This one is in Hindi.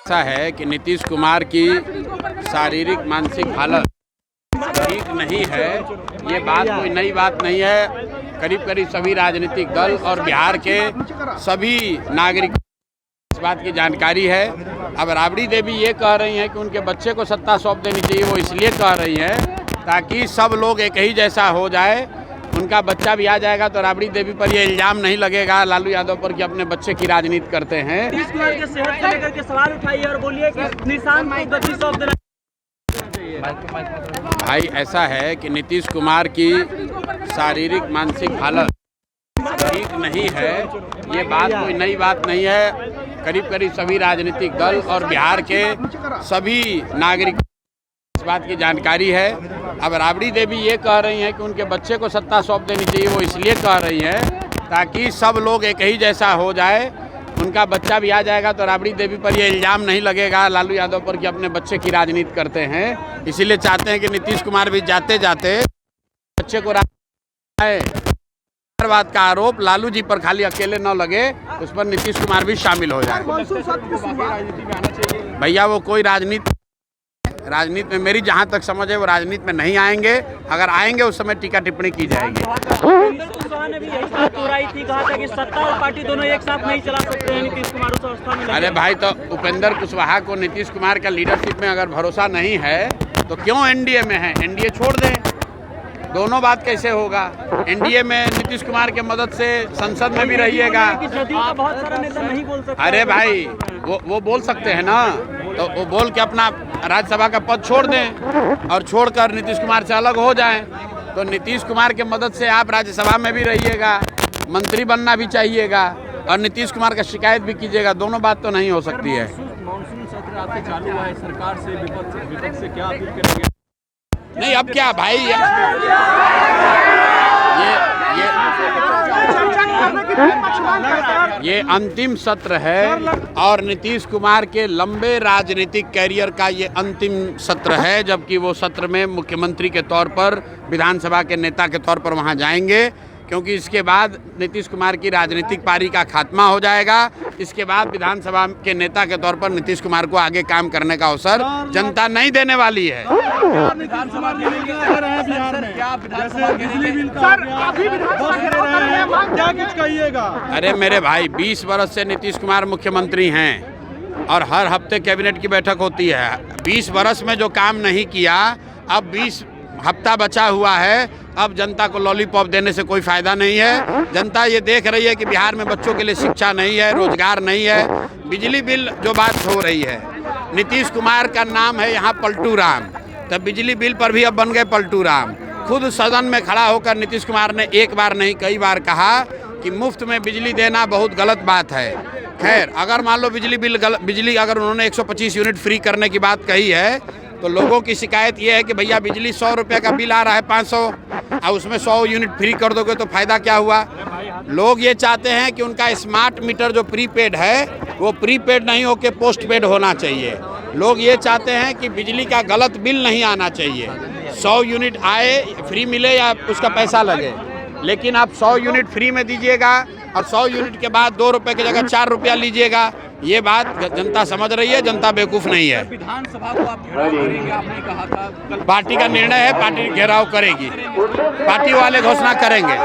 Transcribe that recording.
ऐसा है कि नीतीश कुमार की शारीरिक मानसिक हालत ठीक नहीं है। ये बात कोई नई बात नहीं है। करीब करीब सभी राजनीतिक दल और बिहार के सभी नागरिक इस बात की जानकारी है। अब राबड़ी देवी ये कह रही हैं कि उनके बच्चे को सत्ता सौंप देनी चाहिए। वो इसलिए कह रही हैं ताकि सब लोग एक ही जैसा हो जाए। उनका बच्चा भी आ जाएगा तो राबड़ी देवी पर ये इल्जाम नहीं लगेगा लालू यादव पर कि अपने बच्चे की राजनीति करते हैं। नीतीश कुमार के सेहत को लेकर के सवाल उठाइए और बोलिए कि निशान को गति सौंप देना। भाई ऐसा है कि नीतीश कुमार की शारीरिक मानसिक हालत ठीक नहीं है। ये बात कोई नई बात नहीं है। करीब करीब सभी राजनीतिक दल और बिहार के सभी नागरिक इस बात की जानकारी है। अब राबड़ी देवी ये कह रही हैं कि उनके बच्चे को सत्ता सौंप देनी चाहिए। वो इसलिए कह रही हैं ताकि सब लोग एक ही जैसा हो जाए। उनका बच्चा भी आ जाएगा तो राबड़ी देवी पर ये इल्ज़ाम नहीं लगेगा लालू यादव पर कि अपने बच्चे की राजनीति करते हैं। इसीलिए चाहते हैं कि नीतीश कुमार भी जाते जाते बच्चे को बात का आरोप लालू जी पर खाली अकेले न लगे, उस पर नीतीश कुमार भी शामिल हो जाए। भैया वो कोई राजनीति में मेरी जहां तक समझ है वो राजनीति में नहीं आएंगे। अगर आएंगे उस समय टीका टिप्पणी की जाएगी। उपेंद्र कुशवाहा ने भी यही बात दोहराई थी, कहा था कि सत्ता और पार्टी दोनों एक साथ नहीं चला सकते हैं। नीतीश कुमार उस अवस्था में अरे भाई तो उपेंद्र कुशवाहा को नीतीश कुमार का लीडरशिप में अगर भरोसा नहीं है तो क्यों एनडीए में है? एनडीए छोड़ दें। दोनों बात कैसे होगा? एनडीए में नीतीश कुमार के मदद से संसद में भी रहिएगा। बहुत सारा नेता नहीं बोल सकते। अरे भाई वो बोल सकते हैं ना, तो वो बोल के अपना राज्यसभा का पद छोड़ दें और छोड़कर नीतीश कुमार से अलग हो जाएं। तो नीतीश कुमार के मदद से आप राज्यसभा में भी रहिएगा, मंत्री बनना भी चाहिएगा और नीतीश कुमार का शिकायत भी कीजिएगा। दोनों बात तो नहीं हो सकती है। मानसून सत्र आपसे चालू हुआ है, सरकार से विपक्ष से क्या अपील करेंगे? नहीं अब क्या भाई ये अंतिम सत्र है और नीतीश कुमार के लंबे राजनीतिक कैरियर का ये अंतिम सत्र है। जबकि वो सत्र में मुख्यमंत्री के तौर पर, विधानसभा के नेता के तौर पर वहाँ जाएंगे, क्योंकि इसके बाद नीतीश कुमार की राजनीतिक पारी का खात्मा हो जाएगा। इसके बाद विधानसभा के नेता के तौर पर नीतीश कुमार को आगे काम करने का अवसर जनता नहीं देने वाली है। अरे मेरे भाई 20 वर्ष से नीतीश कुमार मुख्यमंत्री हैं और हर हफ्ते कैबिनेट की बैठक होती है। 20 वर्ष में जो काम नहीं किया, अब 20 हफ्ता बचा हुआ है। अब जनता को लॉलीपॉप देने से कोई फ़ायदा नहीं है। जनता ये देख रही है कि बिहार में बच्चों के लिए शिक्षा नहीं है, रोजगार नहीं है, बिजली बिल जो बात हो रही है। नीतीश कुमार का नाम है यहाँ पलटू राम, तब बिजली बिल पर भी अब बन गए पलटू राम। खुद सदन में खड़ा होकर नीतीश कुमार ने एक बार नहीं कई बार कहा कि मुफ्त में बिजली देना बहुत गलत बात है। खैर, अगर मान लो बिजली अगर उन्होंने 125 यूनिट फ्री करने की बात कही है तो लोगों की शिकायत ये है कि भैया बिजली 100 रुपये का बिल आ रहा है 500 और उसमें 100 यूनिट फ्री कर दोगे तो फ़ायदा क्या हुआ? लोग ये चाहते हैं कि उनका स्मार्ट मीटर जो प्रीपेड है वो प्रीपेड नहीं होकर पोस्टपेड होना चाहिए। लोग ये चाहते हैं कि बिजली का गलत बिल नहीं आना चाहिए। 100 यूनिट आए फ्री मिले या उसका पैसा लगे, लेकिन आप 100 यूनिट फ्री में दीजिएगा और 100 यूनिट के बाद 2 रुपये की जगह 4 रुपया लीजिएगा। ये बात जनता समझ रही है, जनता बेवकूफ़ नहीं है। विधानसभा को आप घेराव करेंगे, आपने कहा था। पार्टी का निर्णय है, पार्टी घेराव करेगी, पार्टी वाले घोषणा करेंगे।